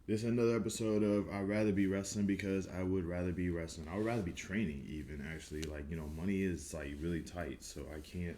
This is another episode of I'd rather be wrestling because I would rather be wrestling. I would rather be training even actually. Like, money is like really tight, so I can't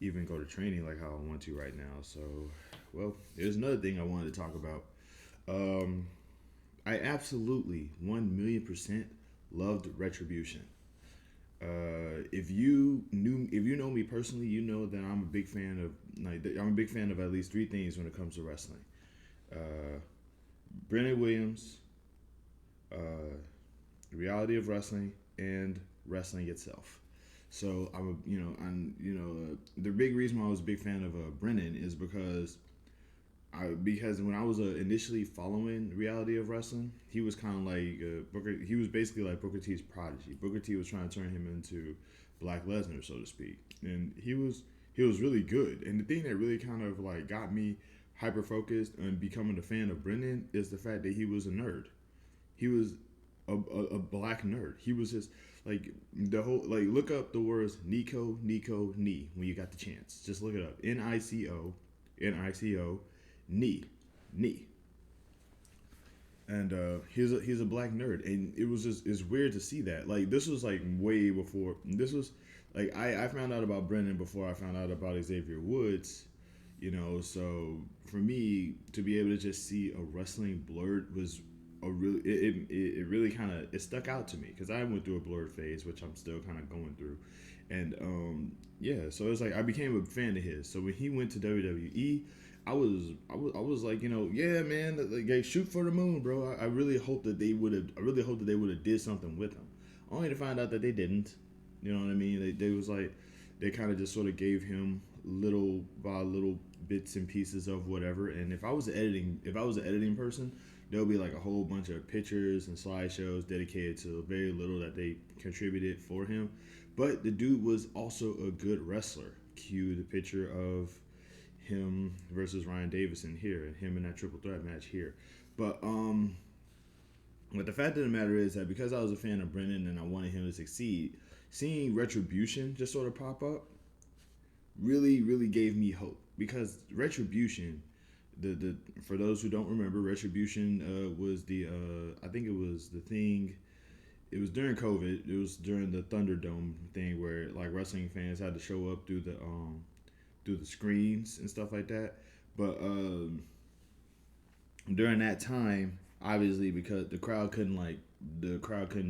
even go to training like how I want to right now. So, well, there's another thing I wanted to talk about. Um, I absolutely 1,000,000% loved Retribution. If you know me personally, you know that I'm a big fan of I'm a big fan of at least three things when it comes to wrestling. Uh, Brennen Williams, uh, the reality of wrestling, and wrestling itself. So the big reason why I was a big fan of Brennan is because when I was initially following the reality of wrestling, he was kind of like Booker. He was basically like Booker T's prodigy. Booker T was trying to turn him into Black Lesnar, so to speak, and he was really good. And the thing that really kind of like got me hyper focused on becoming a fan of Brennan is the fact that he was a nerd. He was a black nerd. He was just like the whole like look up the words Nico knee when you got the chance. Just look it up. Nico knee knee. And he's a black nerd, and it was just it's weird to see that. Like this was like way before. This was like I found out about Brennan before I found out about Xavier Woods. So for me to be able to just see a wrestling blurred was a really it really kind of it stuck out to me because I went through a blurred phase, which I'm still kind of going through, and yeah, so it's like I became a fan of his. So when he went to WWE, I was like, yeah, man, like shoot for the moon, bro. I really hope that they would have did something with him, only to find out that they didn't. You know what I mean? They was like they kind of just sort of gave him little by little bits and pieces of whatever. And if I was an editing person, there'll be like a whole bunch of pictures and slideshows dedicated to very little that they contributed for him. But the dude was also a good wrestler. Cue the picture of him versus Ryan Davison here, and him in that triple threat match here. But but the fact of the matter is that because I was a fan of Brennan and I wanted him to succeed, seeing Retribution just sort of pop up really gave me hope because Retribution, the for those who don't remember, Retribution was the I think it was the thing. It was during COVID. It was during the Thunderdome thing where like wrestling fans had to show up through the screens and stuff like that. But during that time, obviously because the crowd couldn't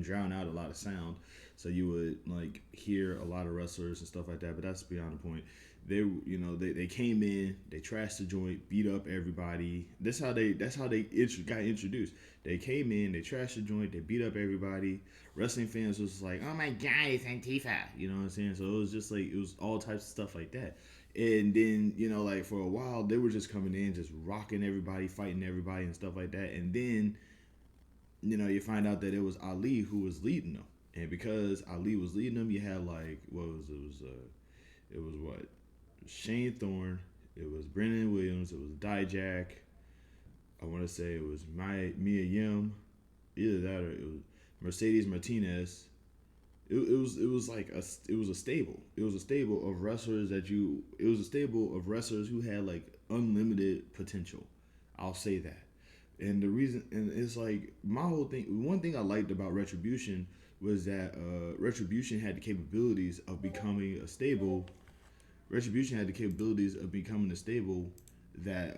drown out a lot of sound, so you would like hear a lot of wrestlers and stuff like that. But that's beyond the point. They came in, they trashed the joint, beat up everybody. That's how they got introduced. They came in, they trashed the joint, they beat up everybody. Wrestling fans was like, oh my god, it's Antifa. You know what I'm saying? So it was just like it was all types of stuff like that. And then like for a while they were just coming in, just rocking everybody, fighting everybody and stuff like that. And then you find out that it was Ali who was leading them. And because Ali was leading them, you had like it was what Shane Thorne, it was Brennen Willams, it was Dijak. I want to say it was Mia Yim, either that or it was Mercedes Martinez. It was like it was a stable. It was a stable of wrestlers that you. It was a stable of wrestlers who had like unlimited potential. I'll say that. And the reason, and it's like my whole thing. One thing I liked about Retribution was that Retribution had the capabilities of becoming a stable. Retribution had the capabilities of becoming a stable that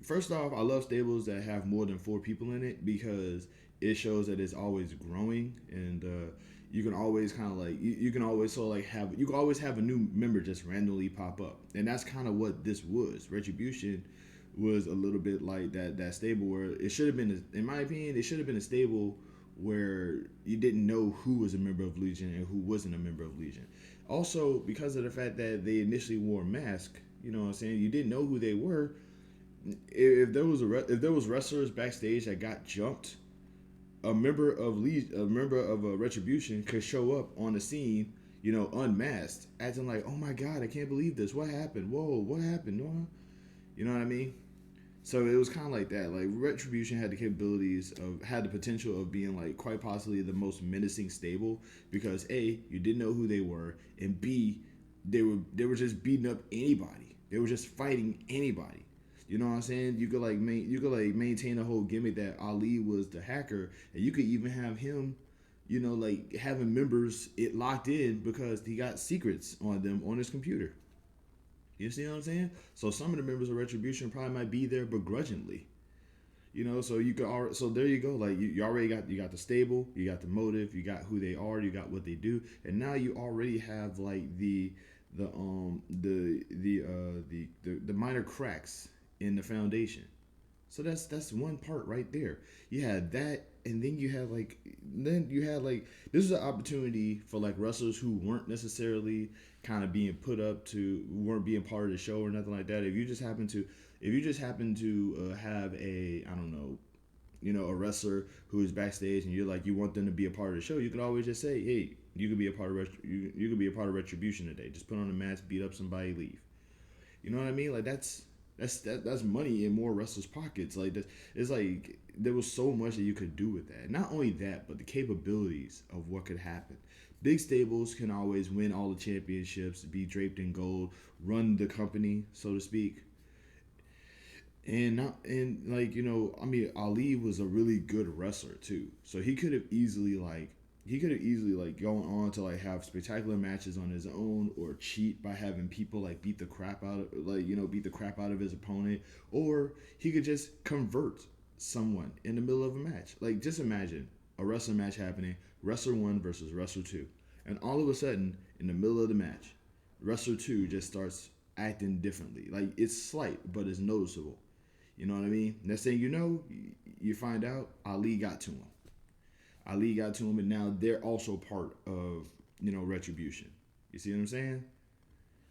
first off, I love stables that have more than four people in it because it shows that it's always growing, and you can always kind of like you can always sort of like have you can always have a new member just randomly pop up, and that's kind of what this was. Retribution was a little bit like that stable where it should have been, in my opinion, it should have been a stable where you didn't know who was a member of Legion and who wasn't a member of Legion. Also, because of the fact that they initially wore a mask, you know what I'm saying, you didn't know who they were. If there was wrestlers backstage that got jumped, a member of a Retribution could show up on the scene, unmasked, acting like, "Oh my God, I can't believe this! What happened? Whoa, what happened?" You know what I mean? So it was kind of like that. Like Retribution had the potential of being like quite possibly the most menacing stable because A, you didn't know who they were, and B, they were just beating up anybody. They were just fighting anybody. You know what I'm saying? You could like maintain a whole gimmick that Ali was the hacker, and you could even have him, like having members it locked in because he got secrets on them on his computer. You see what I'm saying? So some of the members of Retribution probably might be there begrudgingly. So you could already, so there you go. Like you already got the stable, you got the motive, you got who they are, you got what they do, and now you already have like the minor cracks in the foundation. So that's one part right there. You had that, and then you had like this is an opportunity for like wrestlers who weren't necessarily kind of being put up to weren't being part of the show or nothing like that. If you just happen to have a I don't know a wrestler who is backstage and you want them to be a part of the show, you could always just say, hey, you could be a part of you could be a part of Retribution today. Just put on a match, beat up somebody, leave. You know what I mean? Like that's money in more wrestlers' pockets. Like it's like there was so much that you could do with that. Not only that, but the capabilities of what could happen. Big stables can always win all the championships, be draped in gold, run the company, so to speak. I mean, Ali was a really good wrestler too. So he could have easily like gone on to like have spectacular matches on his own or cheat by having people like beat the crap out of his opponent, or he could just convert someone in the middle of a match. Like just imagine a wrestling match happening, wrestler 1 versus wrestler 2, and all of a sudden in the middle of the match, wrestler 2 just starts acting differently. Like it's slight, but it's noticeable. You know what I mean? Next thing you know, you find out Ali got to him. Ali got to him, and now they're also part of Retribution. You see what I'm saying?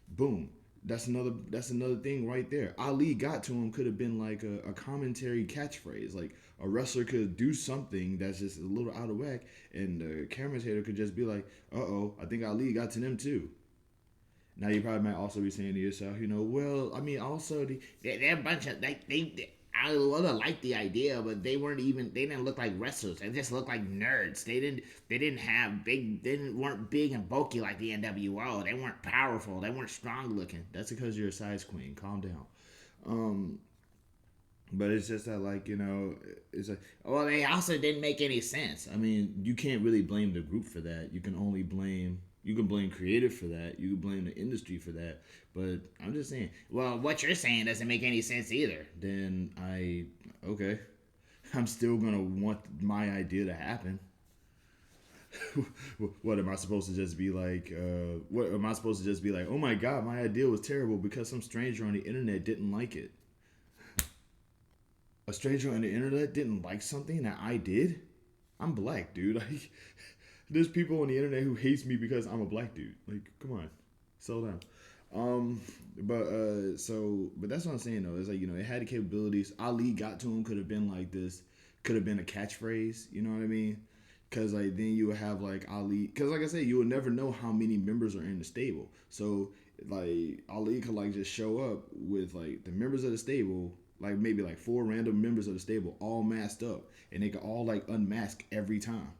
Boom. That's another thing right there. Ali got to him could have been like a commentary catchphrase. Like a wrestler could do something that's just a little out of whack, and the commentator could just be like, "Uh-oh, I think Ali got to them too." Now you probably might also be saying to yourself, well, I mean, also they're a bunch of like I would have liked the idea, but they didn't look like wrestlers. They just looked like nerds. They weren't big and bulky like the NWO. They weren't powerful. They weren't strong looking. That's because you're a size queen. Calm down. But it's just that it's like, well, they also didn't make any sense. I mean, you can't really blame the group for that. You can blame creative for that. You can blame the industry for that. But I'm just saying, well, what you're saying doesn't make any sense either. Then okay, I'm still gonna want my idea to happen. What am I supposed to just be like? What am I supposed to just be like? Oh my god, my idea was terrible because some stranger on the internet didn't like it. A stranger on the internet didn't like something that I did. I'm black, dude. Like, there's people on the internet who hates me because I'm a black dude. Like, come on, settle down. But that's what I'm saying though. It's like it had the capabilities. Ali got to him could have been like this, could have been a catchphrase. You know what I mean? Because like then you would have like Ali. Because like I said, you would never know how many members are in the stable. So like Ali could like just show up with like the members of the stable. Like maybe like 4 random members of the stable all masked up, and they could all like unmask every time,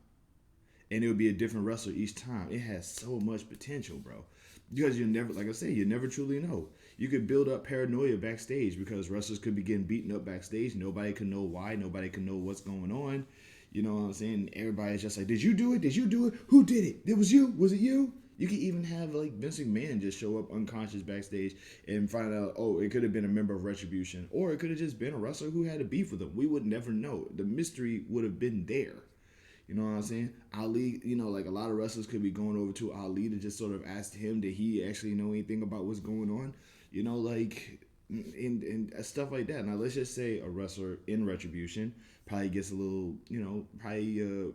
and it would be a different wrestler each time. It has so much potential, bro. Because you never, like I say, you never truly know. You could build up paranoia backstage because wrestlers could be getting beaten up backstage. Nobody could know why. Nobody could know what's going on. You know what I'm saying? Everybody's just like, did you do it? Did you do it? Who did it? It was you? Was it you? You could even have like Vince McMahon just show up unconscious backstage and find out, oh, it could have been a member of Retribution, or it could have just been a wrestler who had a beef with him. We would never know. The mystery would have been there. You know what I'm saying? Ali, like a lot of wrestlers could be going over to Ali to just sort of ask him, did he actually know anything about what's going on? And stuff like that. Now, let's just say a wrestler in Retribution probably gets a little,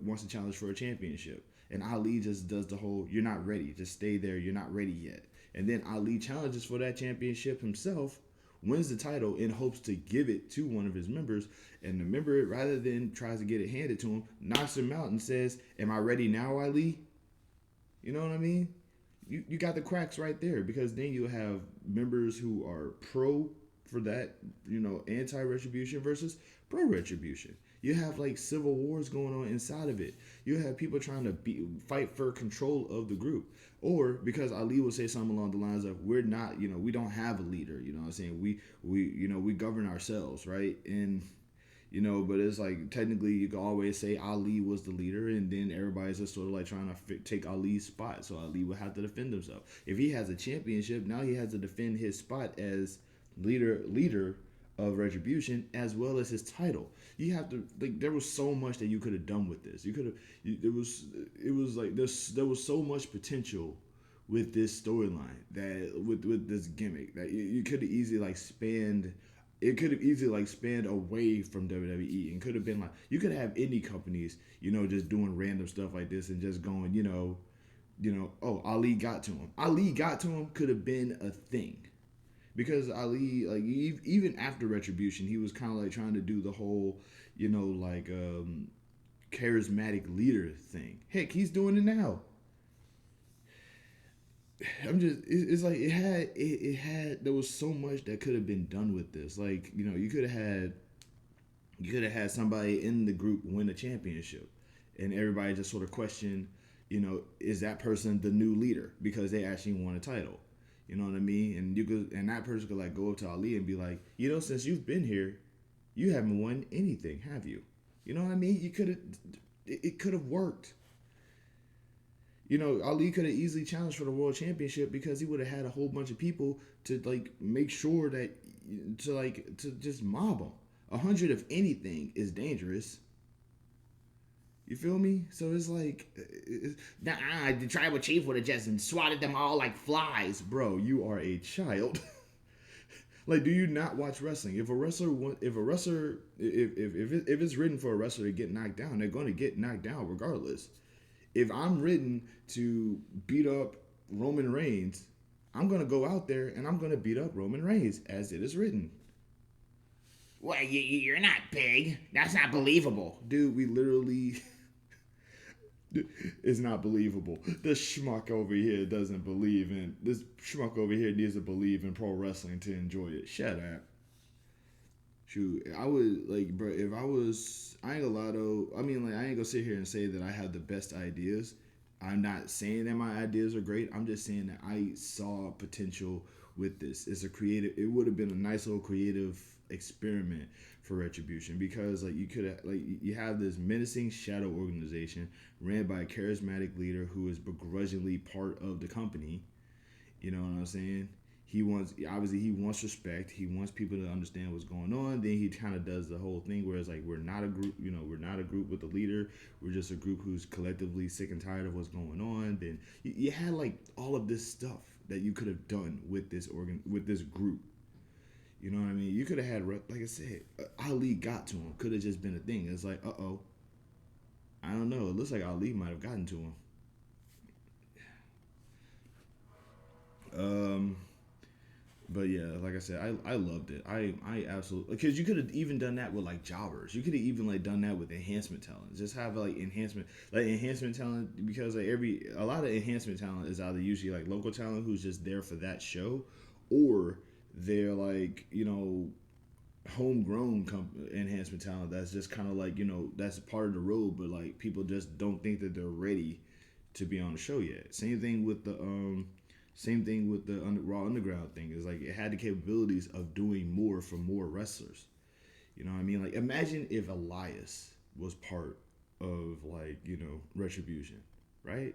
wants to challenge for a championship. And Ali just does the whole, you're not ready. Just stay there. You're not ready yet. And then Ali challenges for that championship himself, wins the title in hopes to give it to one of his members, and the member, rather than tries to get it handed to him, knocks him out and says, am I ready now, Ali? You know what I mean? You got the cracks right there, because then you have members who are pro for that, anti-retribution versus pro-retribution. You have like civil wars going on inside of it. You have people trying to fight for control of the group. Or because Ali will say something along the lines of, we're not, we don't have a leader, you know what I'm saying? We govern ourselves, right? And but it's like technically you can always say Ali was the leader, and then everybody's just sort of like trying to take Ali's spot. So Ali would have to defend himself. If he has a championship, now he has to defend his spot as leader of Retribution as well as his title. You have to like there was so much that you could have done with this. You could have it was like there was so much potential with this storyline that with this gimmick that you could have easily like spanned it could have easily like spanned away from WWE and could have been like you could have indie companies, just doing random stuff like this and just going, oh, Ali got to him. Ali got to him could have been a thing. Because Ali, like even after Retribution, he was kind of like trying to do the whole, charismatic leader thing. Heck, he's doing it now. It's like it had there was so much that could have been done with this. Like you could have had somebody in the group win a championship, and everybody just sort of question, is that person the new leader because they actually won a title. You know what I mean? And that person could like go up to Ali and be like, since you've been here, you haven't won anything, have you? You know what I mean? It could have worked. Ali could have easily challenged for the world championship because he would have had a whole bunch of people to like make sure that to just mob him. 100 of anything is dangerous. You feel me? So it's like, the tribal chief would have just swatted them all like flies. Bro, you are a child. Like, do you not watch wrestling? If it's written for a wrestler to get knocked down, they're going to get knocked down regardless. If I'm written to beat up Roman Reigns, I'm going to go out there and I'm going to beat up Roman Reigns as it is written. Well, you're not big. That's not believable. Dude, we literally... It's not believable. This schmuck over here doesn't believe in... This schmuck over here needs to believe in pro wrestling to enjoy it. Shut up. Shoot, I would, like, bro, if I was... I ain't gonna lie, though. I mean, like, I ain't gonna sit here and say that I have the best ideas. I'm not saying that my ideas are great. I'm just saying that I saw potential with this. It's a creative... It would have been a nice little creative experiment for Retribution because like you could have like you have this menacing shadow organization ran by a charismatic leader who is begrudgingly part of the company. You know what I'm saying? He wants respect. He wants people to understand what's going on. Then he kind of does the whole thing where it's like we're not a group, we're not a group with a leader. We're just a group who's collectively sick and tired of what's going on. Then you had like all of this stuff that you could have done with this group. You know what I mean? You could have had, like I said, Ali got to him. Could have just been a thing. It's like, I don't know. It looks like Ali might have gotten to him. But yeah, like I said, I loved it. I absolutely, because you could have even done that with like jobbers. You could have even like done that with enhancement talent. Just have like enhancement talent because like a lot of enhancement talent is either usually like local talent who's just there for that show, or they're like homegrown enhancement talent that's just kind of like that's part of the road, but like people just don't think that they're ready to be on the show yet. Same thing with the Raw Underground thing. Is like it had the capabilities of doing more for more wrestlers. You know what I mean? Like imagine if Elias was part of like Retribution, right?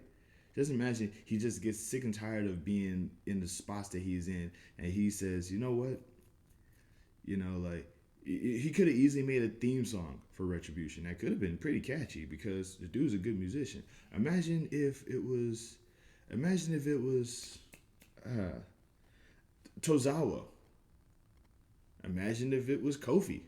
Just imagine he just gets sick and tired of being in the spots that he's in, and he says, you know what? Like he could have easily made a theme song for Retribution. That could have been pretty catchy because the dude's a good musician. Imagine if it was Tozawa. Imagine if it was Kofi.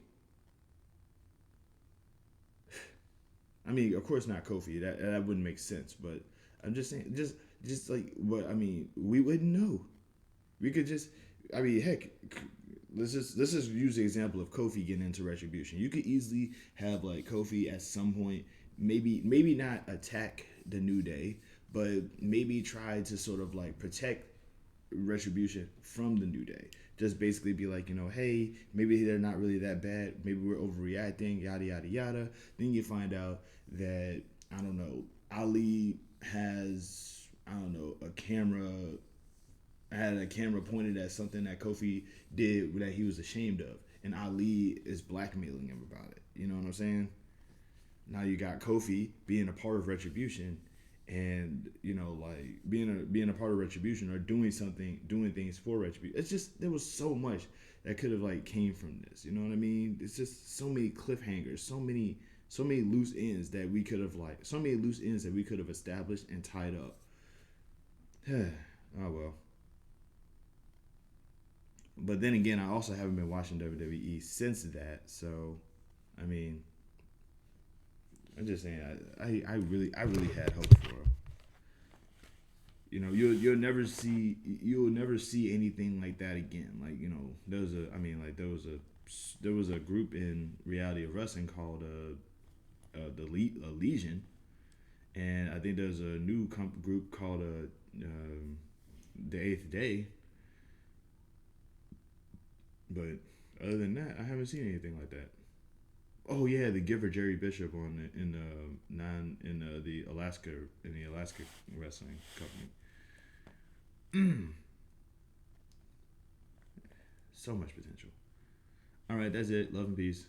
I mean, of course not Kofi. That wouldn't make sense, but I'm just saying, just like what I mean, we wouldn't know. We could just, I mean, heck, let's just use the example of Kofi getting into Retribution. You could easily have like Kofi at some point, maybe not attack the New Day, but maybe try to sort of like protect Retribution from the New Day. just basically be like, hey, maybe they're not really that bad. Maybe we're overreacting, yada, yada, yada. Then you find out that, I don't know, Ali has, I don't know, had a camera pointed at something that Kofi did that he was ashamed of. And Ali is blackmailing him about it. You know what I'm saying? Now you got Kofi being a part of Retribution, and like being a part of Retribution or doing things for Retribution. It's just there was so much that could have like came from this. You know what I mean? It's just so many cliffhangers, so many loose ends that we could have established and tied up. Oh well. But then again, I also haven't been watching WWE since that. So, I mean, I'm just saying, I really had hope for him. You'll never see anything like that again. Like there was a group in reality of wrestling called the Legion, and I think there's a new group called the Eighth Day. But other than that, I haven't seen anything like that. Oh yeah, the giver Jerry Bishop on in the the Alaska wrestling company. So much potential. All right, that's it. Love and peace.